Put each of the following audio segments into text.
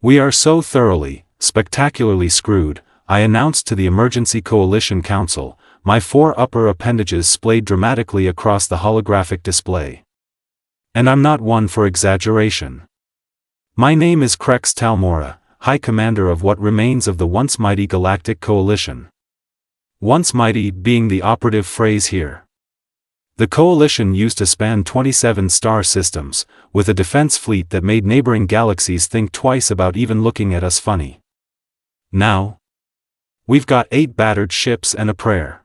We are so thoroughly, spectacularly screwed, I announced to the Emergency Coalition Council, my 4 upper appendages splayed dramatically across the holographic display. And I'm not one for exaggeration. My name is Krex Talmora, High Commander of what remains of the once mighty Galactic Coalition. Once mighty being the operative phrase here. The Coalition used to span 27 star systems, with a defense fleet that made neighboring galaxies think twice about even looking at us funny. Now, we've got 8 battered ships and a prayer.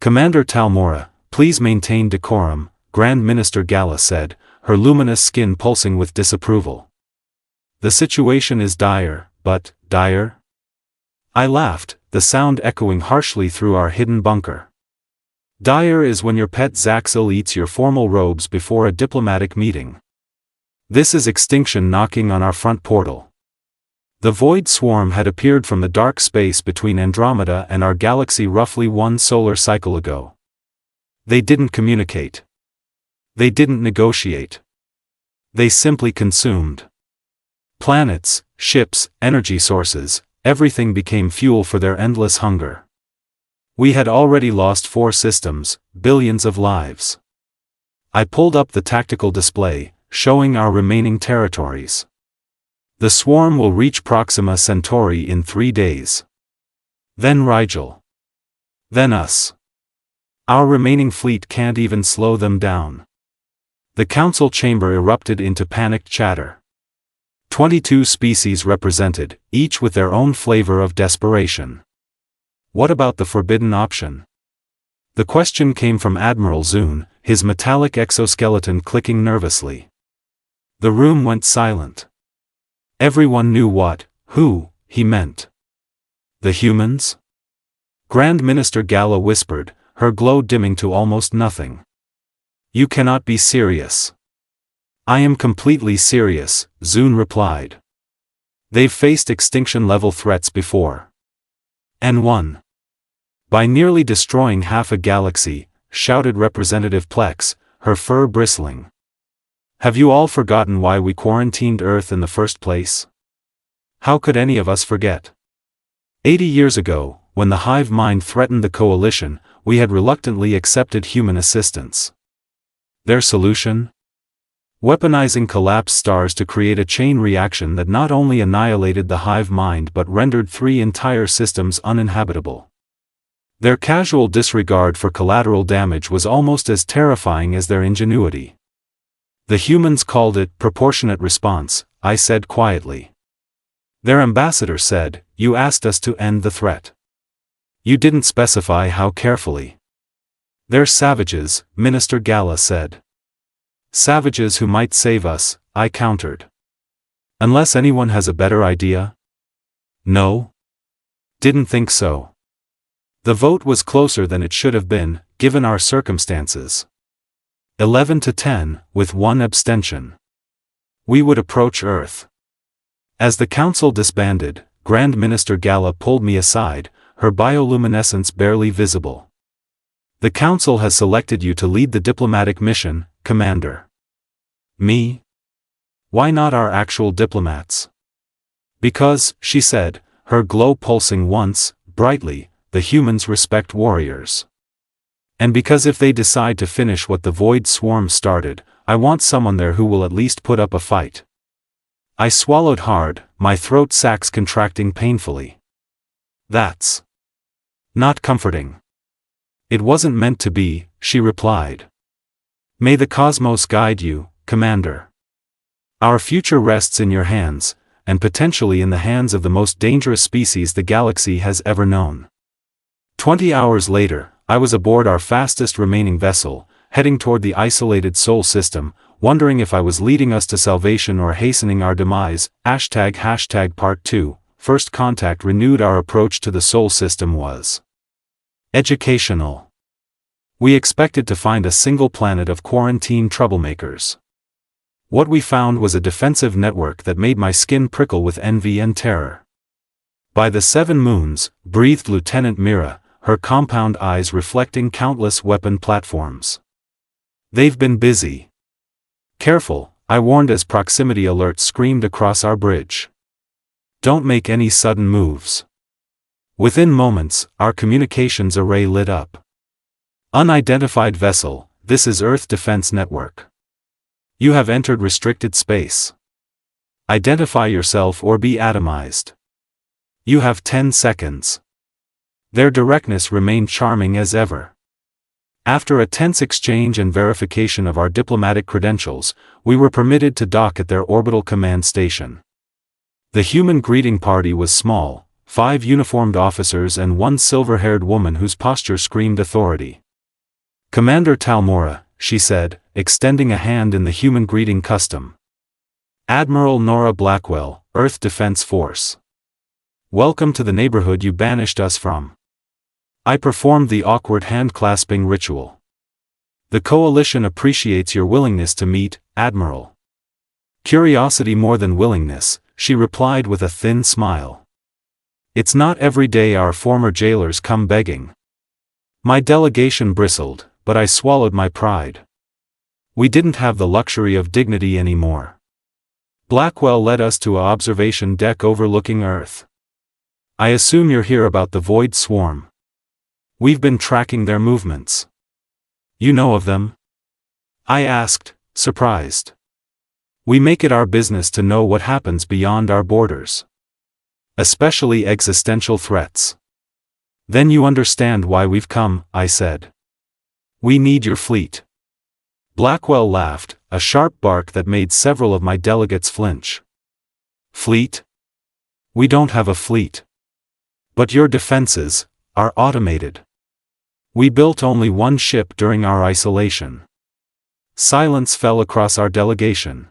Commander Talmora, please maintain decorum, Grand Minister Gala said, her luminous skin pulsing with disapproval. The situation is dire, but, dire? I laughed, the sound echoing harshly through our hidden bunker. Dire is when your pet Zaxil eats your formal robes before a diplomatic meeting. This is extinction knocking on our front portal. The void swarm had appeared from the dark space between Andromeda and our galaxy roughly 1 solar cycle ago. They didn't communicate. They didn't negotiate. They simply consumed. Planets, ships, energy sources, everything became fuel for their endless hunger. We had already lost 4 systems, billions of lives. I pulled up the tactical display, showing our remaining territories. The swarm will reach Proxima Centauri in 3 days. Then Rigel. Then us. Our remaining fleet can't even slow them down. The council chamber erupted into panicked chatter. 22 species represented, each with their own flavor of desperation. What about the forbidden option? The question came from Admiral Zune, his metallic exoskeleton clicking nervously. The room went silent. Everyone knew who he meant. The humans? Grand Minister Gala whispered, her glow dimming to almost nothing. You cannot be serious. I am completely serious, Zune replied. They've faced extinction-level threats before. And won. By nearly destroying half a galaxy, shouted Representative Plex, her fur bristling. Have you all forgotten why we quarantined Earth in the first place? How could any of us forget? 80 years ago, when the hive mind threatened the Coalition, we had reluctantly accepted human assistance. Their solution? Weaponizing collapsed stars to create a chain reaction that not only annihilated the hive mind but rendered 3 entire systems uninhabitable. Their casual disregard for collateral damage was almost as terrifying as their ingenuity. The humans called it proportionate response, I said quietly. Their ambassador said, you asked us to end the threat. You didn't specify how carefully. They're savages, Minister Gala said. Savages who might save us, I countered. Unless anyone has a better idea? No? Didn't think so. The vote was closer than it should have been, given our circumstances. 11 to 10, with 1 abstention. We would approach Earth. As the council disbanded, Grand Minister Gala pulled me aside, her bioluminescence barely visible. The council has selected you to lead the diplomatic mission, Commander. Me? Why not our actual diplomats? Because, she said, her glow pulsing once, brightly, the humans respect warriors. And because if they decide to finish what the void swarm started, I want someone there who will at least put up a fight. I swallowed hard, my throat sacs contracting painfully. That's not comforting. It wasn't meant to be, she replied. May the cosmos guide you, Commander. Our future rests in your hands, and potentially in the hands of the most dangerous species the galaxy has ever known. 20 hours later, I was aboard our fastest remaining vessel, heading toward the isolated Sol system, wondering if I was leading us to salvation or hastening our demise. Part 2, First Contact renewed our approach to the Sol system was educational. We expected to find a single planet of quarantine troublemakers. What we found was a defensive network that made my skin prickle with envy and terror. By the 7 moons, breathed Lieutenant Mira, her compound eyes reflecting countless weapon platforms. They've been busy. Careful, I warned as proximity alerts screamed across our bridge. Don't make any sudden moves. Within moments, our communications array lit up. Unidentified vessel, this is Earth Defense Network. You have entered restricted space. Identify yourself or be atomized. You have 10 seconds. Their directness remained charming as ever. After a tense exchange and verification of our diplomatic credentials, we were permitted to dock at their orbital command station. The human greeting party was small, 5 uniformed officers and 1 silver-haired woman whose posture screamed authority. "Commander Talmora," she said, extending a hand in the human greeting custom. "Admiral Nora Blackwell, Earth Defense Force. Welcome to the neighborhood you banished us from." I performed the awkward hand-clasping ritual. "The Coalition appreciates your willingness to meet, Admiral." "Curiosity more than willingness," she replied with a thin smile. "It's not every day our former jailers come begging." My delegation bristled, but I swallowed my pride. We didn't have the luxury of dignity anymore. Blackwell led us to an observation deck overlooking Earth. "I assume you're here about the Void Swarm. We've been tracking their movements. You know of them?" I asked, surprised. "We make it our business to know what happens beyond our borders. Especially existential threats." "Then you understand why we've come," I said. "We need your fleet." Blackwell laughed, a sharp bark that made several of my delegates flinch. "Fleet? We don't have a fleet. But your defenses are automated. We built only 1 ship during our isolation." Silence fell across our delegation.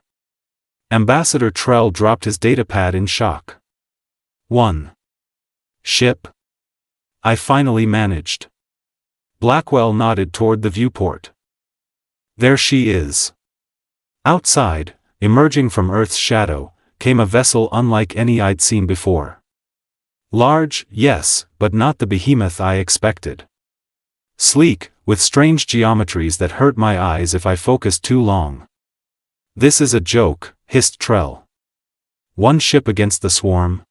Ambassador Trell dropped his datapad in shock. "1 ship?" I finally managed. Blackwell nodded toward the viewport. "There she is." Outside, emerging from Earth's shadow, came a vessel unlike any I'd seen before. Large, yes, but not the behemoth I expected. Sleek, with strange geometries that hurt my eyes if I focused too long. "This is a joke," hissed Trell. "1 ship against the swarm?"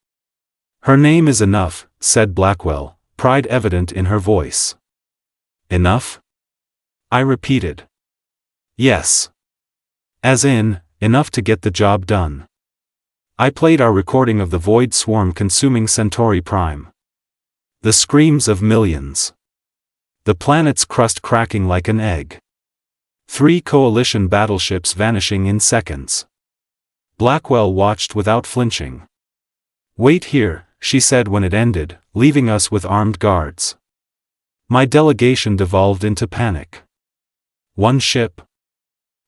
"Her name is enough," said Blackwell, pride evident in her voice. "Enough?" I repeated. "Yes. As in, enough to get the job done." I played our recording of the Void Swarm consuming Centauri Prime. The screams of millions. The planet's crust cracking like an egg. 3 Coalition battleships vanishing in seconds. Blackwell watched without flinching. "Wait here," she said when it ended, leaving us with armed guards. My delegation devolved into panic. 1 ship?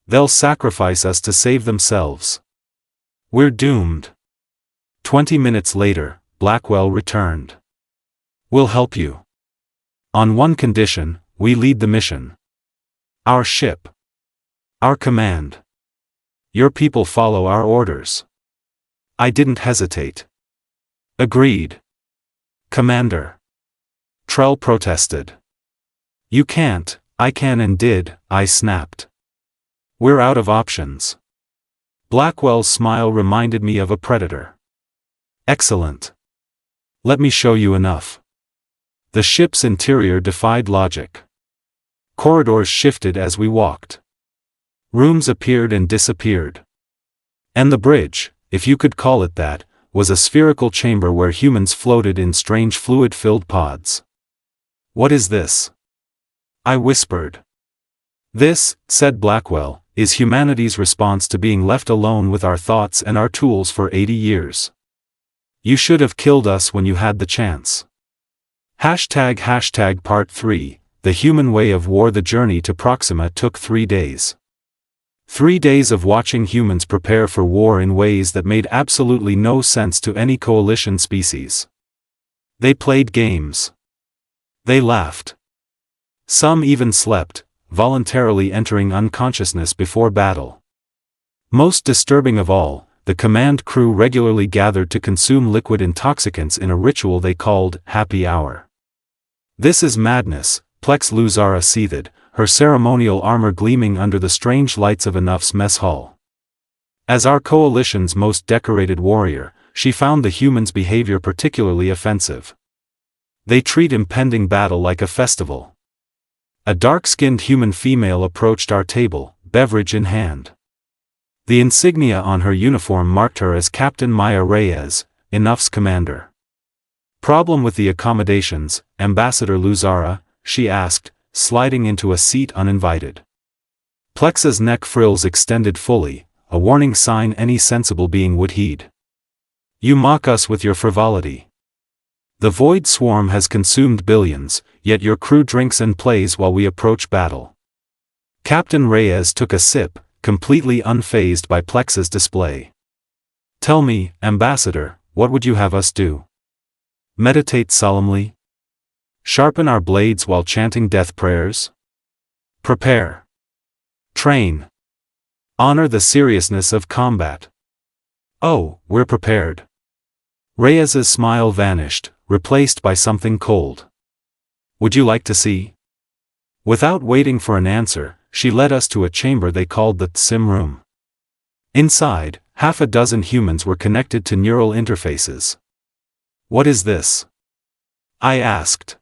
They'll sacrifice us to save themselves. We're doomed. 20 minutes later, Blackwell returned. "We'll help you. On 1 condition, we lead the mission. Our ship. Our command. Your people follow our orders." I didn't hesitate. "Agreed. Commander." Trell protested. "You can't." "I can and did," I snapped. "We're out of options." Blackwell's smile reminded me of a predator. "Excellent. Let me show you enough." The ship's interior defied logic. Corridors shifted as we walked. Rooms appeared and disappeared. And the bridge, if you could call it that, was a spherical chamber where humans floated in strange fluid-filled pods. "What is this?" I whispered. "This," said Blackwell, "is humanity's response to being left alone with our thoughts and our tools for 80 years. You should have killed us when you had the chance." Part 3, The Human Way of War. The journey to Proxima took 3 days. 3 days of watching humans prepare for war in ways that made absolutely no sense to any coalition species. They played games. They laughed. Some even slept, voluntarily entering unconsciousness before battle. Most disturbing of all, the command crew regularly gathered to consume liquid intoxicants in a ritual they called Happy Hour. "This is madness," Plex Luzara seethed, her ceremonial armor gleaming under the strange lights of Enough's mess hall. As our coalition's most decorated warrior, she found the humans' behavior particularly offensive. They treat impending battle like a festival. A dark-skinned human female approached our table, beverage in hand. The insignia on her uniform marked her as Captain Maya Reyes, Enough's commander. "Problem with the accommodations, Ambassador Luzara?" she asked, sliding into a seat uninvited. Plexa's neck frills extended fully, a warning sign any sensible being would heed. "You mock us with your frivolity. The Void Swarm has consumed billions, yet your crew drinks and plays while we approach battle." Captain Reyes took a sip, completely unfazed by Plexa's display. "Tell me, Ambassador, what would you have us do? Meditate solemnly? Sharpen our blades while chanting death prayers? Prepare. Train. Honor the seriousness of combat." "Oh, we're prepared." Reyes's smile vanished, replaced by something cold. "Would you like to see?" Without waiting for an answer, she led us to a chamber they called the Sim Room. Inside, half a dozen humans were connected to neural interfaces. "What is this?" I asked.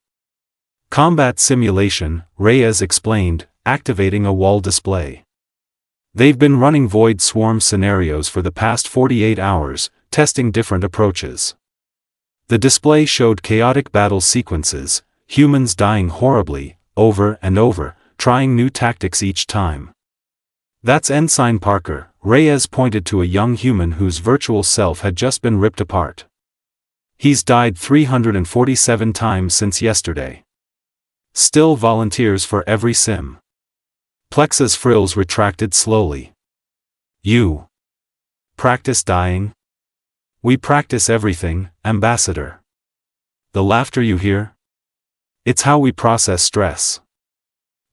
"Combat simulation," Reyes explained, activating a wall display. "They've been running Void Swarm scenarios for the past 48 hours, testing different approaches." The display showed chaotic battle sequences, humans dying horribly, over and over, trying new tactics each time. "That's Ensign Parker," Reyes pointed to a young human whose virtual self had just been ripped apart. "He's died 347 times since yesterday. Still volunteers for every sim." Plexa's frills retracted slowly. "You practice dying?" "We practice everything, Ambassador. The laughter you hear? It's how we process stress.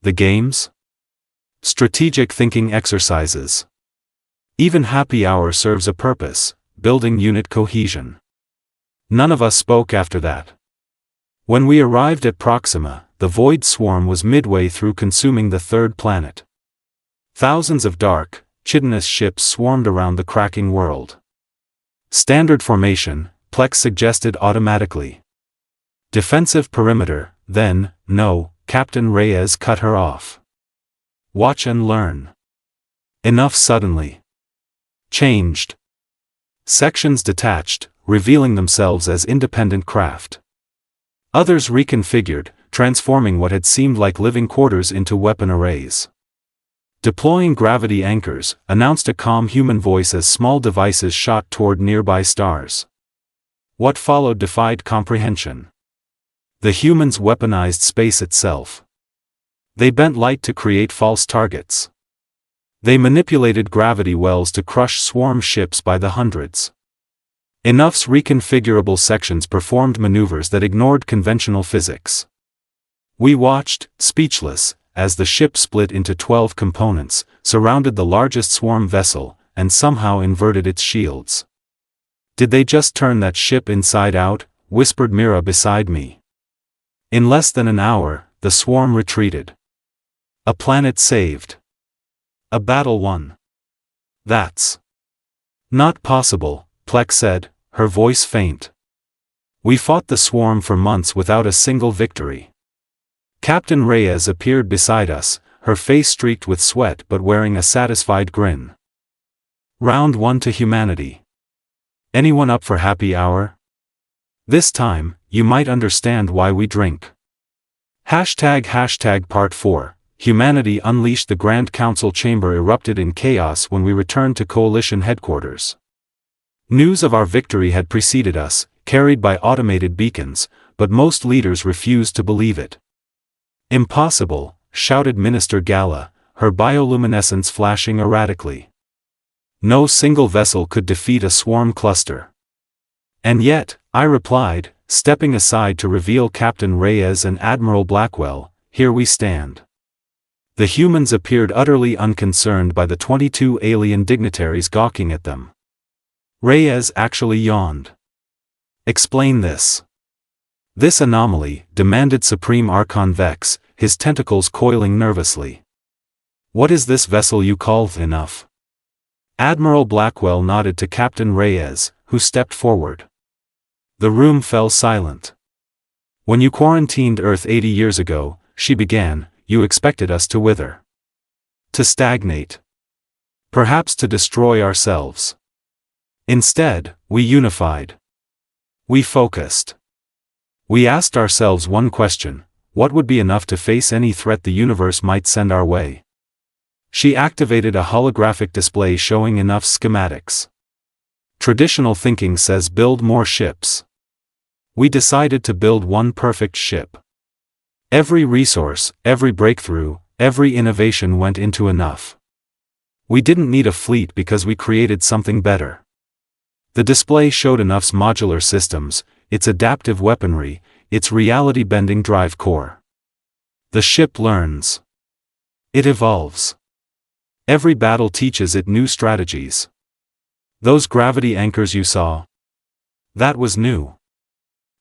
The games? Strategic thinking exercises. Even happy hour serves a purpose, building unit cohesion." None of us spoke after that. When we arrived at Proxima, the Void Swarm was midway through consuming the third planet. Thousands of dark, chitinous ships swarmed around the cracking world. "Standard formation," Plex suggested automatically. "Defensive perimeter," then, "No," Captain Reyes cut her off. "Watch and learn." Enough suddenly changed. Sections detached, revealing themselves as independent craft. Others reconfigured, transforming what had seemed like living quarters into weapon arrays. "Deploying gravity anchors," announced a calm human voice as small devices shot toward nearby stars. What followed defied comprehension. The humans weaponized space itself. They bent light to create false targets. They manipulated gravity wells to crush swarm ships by the hundreds. Enough's reconfigurable sections performed maneuvers that ignored conventional physics. We watched, speechless, as the ship split into 12 components, surrounded the largest swarm vessel, and somehow inverted its shields. "Did they just turn that ship inside out?" whispered Mira beside me. In less than an hour, the swarm retreated. A planet saved. A battle won. "That's not possible," Plex said, her voice faint. "We fought the swarm for months without a single victory." Captain Reyes appeared beside us, her face streaked with sweat but wearing a satisfied grin. "Round 1 to humanity. Anyone up for happy hour? This time, you might understand why we drink." ## Part 4. Humanity unleashed. The Grand Council chamber erupted in chaos when we returned to Coalition headquarters. News of our victory had preceded us, carried by automated beacons, but most leaders refused to believe it. "Impossible," shouted Minister Gala, her bioluminescence flashing erratically. "No single vessel could defeat a swarm cluster." "And yet," I replied, stepping aside to reveal Captain Reyes and Admiral Blackwell, "here we stand." The humans appeared utterly unconcerned by the 22 alien dignitaries gawking at them. Reyes actually yawned. "Explain this." "This anomaly," demanded Supreme Archon Vex, his tentacles coiling nervously. "What is this vessel you call Enough?" Admiral Blackwell nodded to Captain Reyes, who stepped forward. The room fell silent. When you quarantined Earth 80 years ago, she began, you expected us to wither. To stagnate. Perhaps to destroy ourselves. Instead, we unified. We focused. We asked ourselves one question: what would be enough to face any threat the universe might send our way? She activated a holographic display showing enough schematics. Traditional thinking says build more ships. We decided to build one perfect ship. Every resource, every breakthrough, every innovation went into enough. We didn't need a fleet because we created something better. The display showed Enough's modular systems, its adaptive weaponry, its reality-bending drive core. The ship learns. It evolves. Every battle teaches it new strategies. Those gravity anchors you saw? That was new.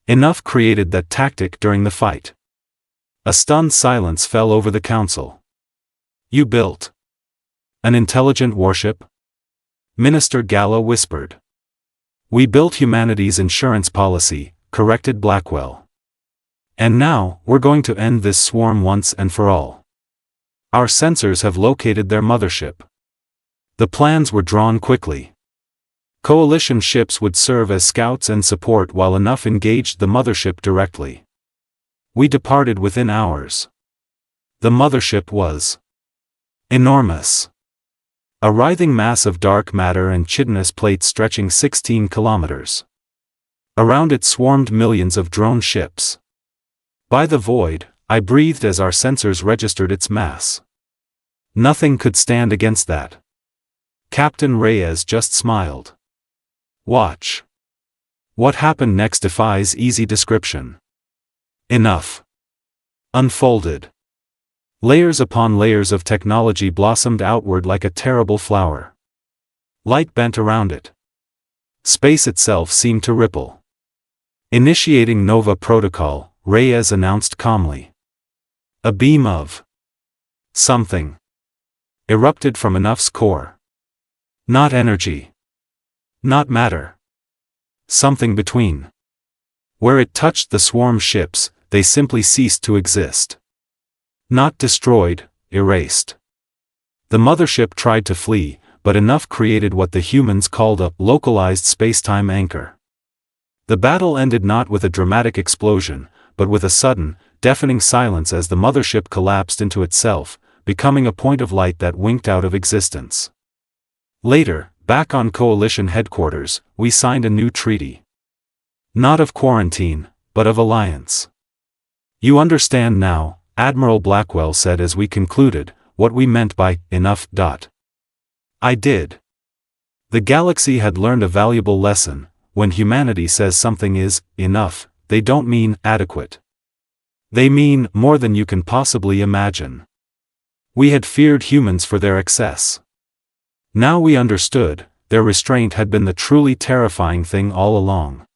Enough created that tactic during the fight. A stunned silence fell over the council. You built an intelligent warship? Minister Gallo whispered. We built humanity's insurance policy, corrected Blackwell. And now, we're going to end this swarm once and for all. Our sensors have located their mothership. The plans were drawn quickly. Coalition ships would serve as scouts and support while Enough engaged the mothership directly. We departed within hours. The mothership was enormous. A writhing mass of dark matter and chitinous plates stretching 16 kilometers. Around it swarmed millions of drone ships. By the void, I breathed as our sensors registered its mass. Nothing could stand against that. Captain Reyes just smiled. Watch. What happened next defies easy description. Enough unfolded. Layers upon layers of technology blossomed outward like a terrible flower. Light bent around it. Space itself seemed to ripple. Initiating Nova Protocol, Reyes announced calmly. A beam of something erupted from Enough's core. Not energy. Not matter. Something between. Where it touched the swarm ships, they simply ceased to exist. Not destroyed, erased. The mothership tried to flee, but Enough created what the humans called a localized space-time anchor. The battle ended not with a dramatic explosion, but with a sudden, deafening silence as the mothership collapsed into itself, becoming a point of light that winked out of existence. Later, back on Coalition headquarters, we signed a new treaty. Not of quarantine, but of alliance. You understand now, Admiral Blackwell said as we concluded, what we meant by enough. I did. The galaxy had learned a valuable lesson: when humanity says something is enough, they don't mean adequate. They mean more than you can possibly imagine. We had feared humans for their excess. Now we understood, their restraint had been the truly terrifying thing all along.